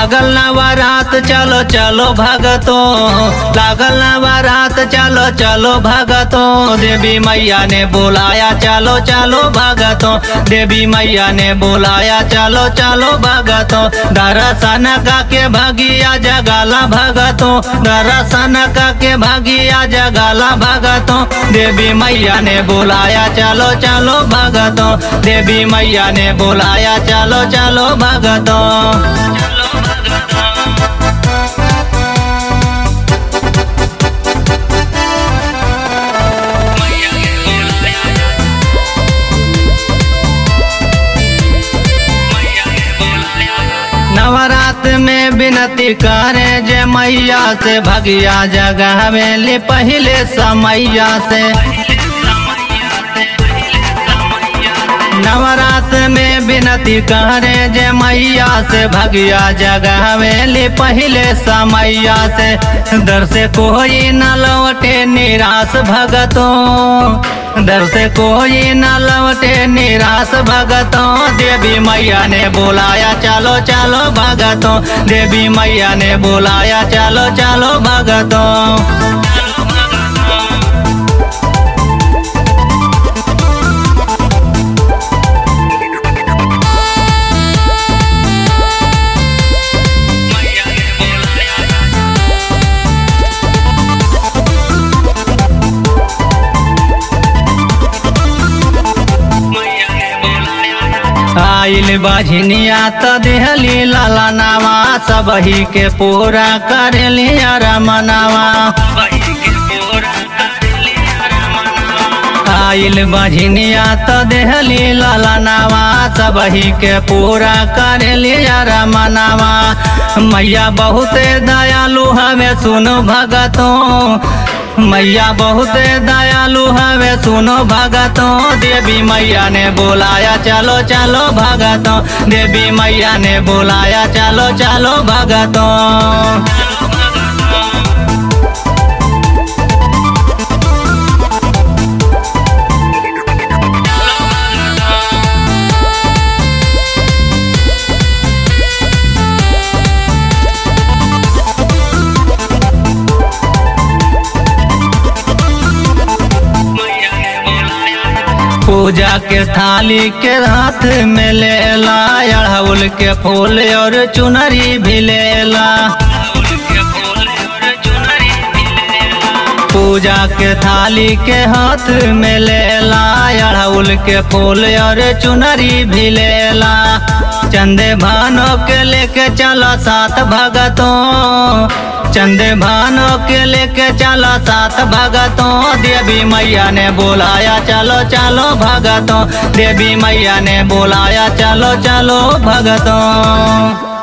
लागल नवरात चलो चलो भगतो, लागल नवरात चलो चलो भगतो। देवी मैया ने बुलाया चलो चलो भगतो, देवी मैया ने बुलाया चलो चलो भगतो। दर्शन के भगिया जगाला भगतो, दर्शन के भगिया जगाला भगतो। देवी मैया ने बुलाया चलो चलो भगतो, देवी मैया ने बुलाया चलो चलो भगतो। नवरात में विनती करे जे मैया से भगिया जगावेली पहले समैया से। नवरात में विनती करे जे मैया से भगिया जगावेली पहले समैया से। दर से कोई न लौटे निराश भगतो, दर से कोई न लौटे निराश भगतो। देवी मैया ने बुलाया चलो चलो भगतो, देवी मैया ने बुलाया चलो चलो भगतो। आइल बाझनिया तो देहली लाला नावा, सबही के पूरा करेली रमनावा। आइल बाझनिया तो देहली लाला नावा, सबही के पूरा करेली रमनावा। मैया बहुत दयालु हमें सुनो भगतो, मैया बहुत दयालु हवे सुनो भगतो। देवी मैया ने बुलाया चलो चलो भगतो, देवी मैया ने बुलाया चलो चलो भगतो। पूजा के थाली के हाथ में लेला, अड़हुल के फूल और चुनरी भी लेला। पूजा के थाली के हाथ में लेला, अड़हुल के फूल और चुनरी भी लेला। चंदे भानो के लेके चलो साथ भगतो, चंदे भानो के लेके चलो साथ भगतो। देवी मैया ने बुलाया चलो चलो भगतो, देवी मैया ने बुलाया चलो चलो भगतो।